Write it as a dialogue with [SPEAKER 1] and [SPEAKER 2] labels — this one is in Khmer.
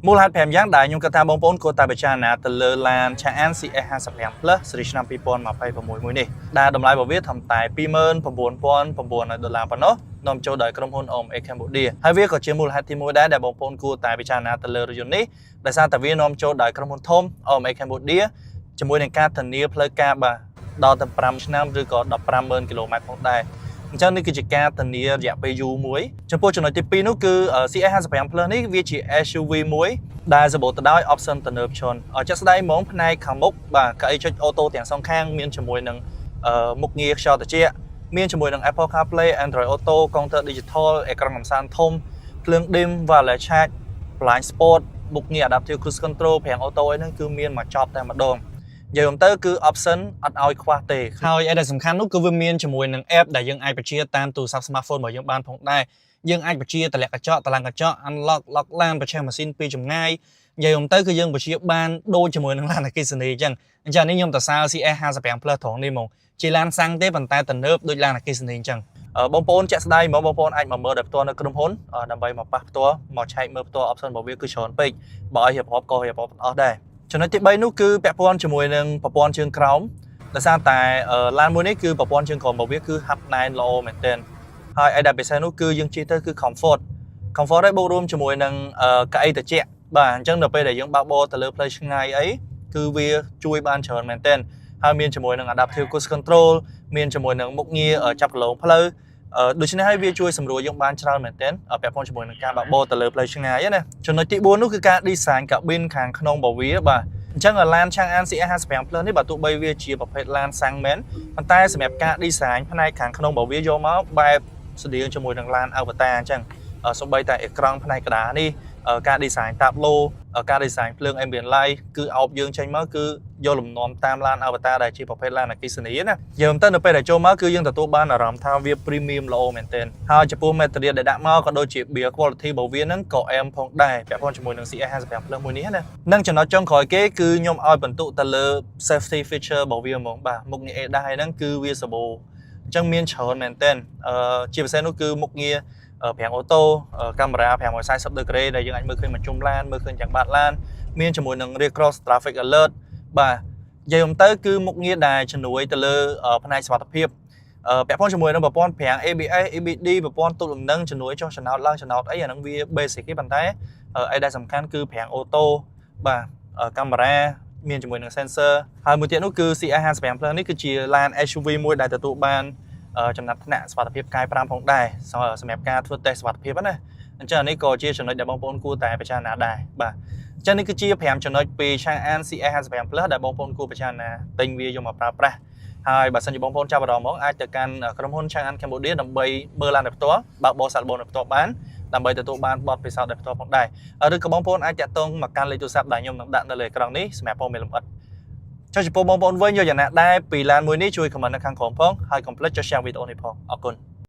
[SPEAKER 1] មូលហេតុ5យ៉ាងដែលខ្ញុំគិតថាបងប្អូនគួរតែពិចារណាទៅលើឡាន Chang'an CX55 Plus ស៊េរីឆ្នាំ 2026 មួយនេះដែលតម្លៃរបស់វាត្រឹមតែ $29,900 ប៉ុណ្ណោះនាំចូលដោយក្រុមហ៊ុន OMA Cambodia ហើយវាក៏ជាមូលហេតុទី1ដែរដែលបងប្អូនគួរតែពិចារណាទៅលើរថយន្តនេះដោយសារតែវានាំចូលដោយក្រុមហ៊ុនធំ OMA Cambodia ជាមួយនឹងការធានាផ្លូវការបាទដល់ទៅ5ឆ្នាំឬក៏ 15,000 គីឡូម៉ែត្រផងដែរអញ្ចឹងនេះគឺជាការធានារយៈពេលយូរមួយចំពោះចំណុចទី2នោះគឺ CX55 Plus នេះវាជា SUV មួយដែលសម្បូរទៅដោយ option ទំនើបជាន់ជាក់ស្ដែងហ្មងផ្នែកខាងមុខបាទកៅអីចុចអូតូទាំងសងខាងមានជាមួយនឹងមុខងារខ្យល់ត្រជាក់មានជាមួយនឹង Apple CarPlay Android Auto Counter Digital អេក្រង់កំសាន្តធំភ្លើង dim Wireless Charge Blind Spot មុខងារ Adaptive Cruise Control ប្រាំង Auto អីហ្នឹងគឺមានមកចប់តែម្ដងនិយាយទៅគឺ option អត់ឲ្យខ្វះទេហើយឯដែលសំខាន់នោះគឺវាមានជាមួយនឹង app ដែលយើងអាចបញ្ជាតាមទូរស័ព្ទ smartphone របស់យើងបានផងដែរយើងអាចបញ្ជាតម្លាក់កញ្ចក់តឡើងកញ្ចក់ unlock lock ឡានបញ្ឆេះម៉ាស៊ីនពីចម្ងាយនិយាយទៅគឺយើងបញ្ជាបានដូចជាមួយនឹងឡានអគ្គិសនីអញ្ចឹងនេះខ្ញុំទៅសារ CX55 Plus ត្រង់នេះហ្មងជាឡានសាំងទេប៉ុន្តែទំនើបដូចឡានអគ្គិសនីអញ្ចឹងបងប្អូនជាក់ស្ដែងហ្មងបងប្អូនអាចមកមើលដោយផ្ទាល់នៅក្រុមហ៊ុនដើម្បីមកប៉ះផ្ទាល់មកឆែកមើលផ្ទាល់ option របស់វាគឺច្រើនពេកបើឲ្យរៀបរាប់ក៏រៀបរាប់អត់ដែរចំណុចទី3នោះគឺពាក់ព័ន្ធជាមួយនឹងប្រព័ន្ធជើងក្រោមដោយសារតែឡានមួយនេះគឺប្រព័ន្ធជើងក្រោមរបស់វាគឺហាប់ណែនល្អមែនទែនហើយឯដែលពិសេសនោះគឺយើងជិះទៅគឺ comfort ហើយបូករួមជាមួយនឹងកៅអីត្រជាក់បាទអញ្ចឹងដល់ពេលដែលយើងបើកបរទៅលើផ្លូវឆ្ងាយអីគឺវាជួយបានច្រើនមែនទែនហើយមានជាមួយនឹង adaptive cruise control មានជាមួយនឹងមុខងារចាប់គីឡូផ្លូវដូច្នេះហើយវាជួយសម្រួលយើងបានច្រើនមែនទែនពាក់ព័ន្ធជាមួយនឹងការបើកបរទៅលើផ្លូវឆ្ងាយណាចំណុចទី4នោះគឺការ design cabin ខាងក្នុងរបស់វាបាទអញ្ចឹងឡាន Chang'an CX55 Plus នេះបើទោះបីវាជាប្រភេទឡានសាំងមែនប៉ុន្តែសម្រាប់ការ design ផ្នែកខាងក្នុងរបស់វាយកមកបែបស្តៀងជាមួយនឹងឡាន Avata អញ្ចឹងសូម្បីតែអេក្រង់ផ្នែកក្តារនេះការ design តាបឡូការ design ភ្លើង ambient light គឺអោបយើងចេញមកគឺយកលំនាំតាមឡាន Avata ដែលជាប្រភេទឡានអគ្គិសនីណាយើងទៅនៅពេលដែលចូលមកគឺយើងទទួលបានអារម្មណ៍ថាវា premium ល្អមែនទែនហើយចំពោះ material ដែលដាក់មកក៏ដូចជា build quality របស់វាហ្នឹងក៏អែមផងដែរពាក់ព័ន្ធជាមួយនឹង CX55 Plus មួយនេះណានិងចំណុចចុងក្រោយគេគឺខ្ញុំឲ្យបន្ទុកទៅលើ safety feature របស់វាហ្មងបាទមុខងារ ADAS ហ្នឹងគឺវាសម្បូរអញ្ចឹងមានច្រើនមែនទែនជាពិសេសនោះគឺមុខងារប្រាំងអូតូកាមេរ៉ា360 degree ដែលយើងអាចមើលឃើញមកជុំឡានមើលឃើញទាំងបាតឡានមានជាមួយនឹង rear cross traffic alert បាទនិយាយទៅគឺមុខងារដែលជំនួយទៅលើផ្នែកសុវត្ថិភាពពាក់ព័ន្ធជាមួយនឹងប្រព័ន្ធប្រាំង ABS ABD ប្រព័ន្ធទូលំនឹងជំនួយចុះចំណោតឡើងចំណោតអីអាហ្នឹងវា basic ទេប៉ុន្តែអីដែលសំខាន់គឺប្រាំងអូតូបាទកាមេរ៉ាមានជាមួយនឹង sensor ហើយមួយទៀតនោះគឺ CX55 Plus នេះគឺជាឡាន SUV មួយដែលទទួលបានចំណាត់ថ្នាក់សុវត្ថិភាពកាយ5ផងដែរសម្រាប់ការធ្វើតេស្តសុវត្ថិភាពណាអញ្ចឹងនេះក៏ជាចំណុចដែលបងប្អូនគួរតែពិចារណាដែរបាទអញ្ចឹងនេះគឺជា5ចំណុចពី Chang'an CX55 Plus ដែលបងប្អូនគួរពិចារណាទិញវាយកមកប្រើប្រាស់ហើយបើសិនជាបងប្អូនចាប់អារម្មណ៍មកអាចទៅកាន់ក្រុមហ៊ុន Chang'an Cambodia ដើម្បីមើលឡានដោយផ្ទាល់បើកបរសាកល្បងដោយផ្ទាល់បានដើម្បីទទួលបានបទពិសោធន៍ដោយផ្ទាល់ផងដែរឬក៏បងប្អូនអាចតាក់ទងមកកាន់លេខទូរស័ព្ទដែលខ្ញុំនឹងដាក់នៅលើអេក្រង់នេះសម្រាប់ព័ត៌មានលម្អិតចុះចំពោះបងប្អូនវិញយកយ៉ាងណាដែរពីឡានមួយនេះជួយ comment នៅខាងក្រោមផងហើយកុំភ្លេចចុច share វីដេអូនេះផងអរគុណ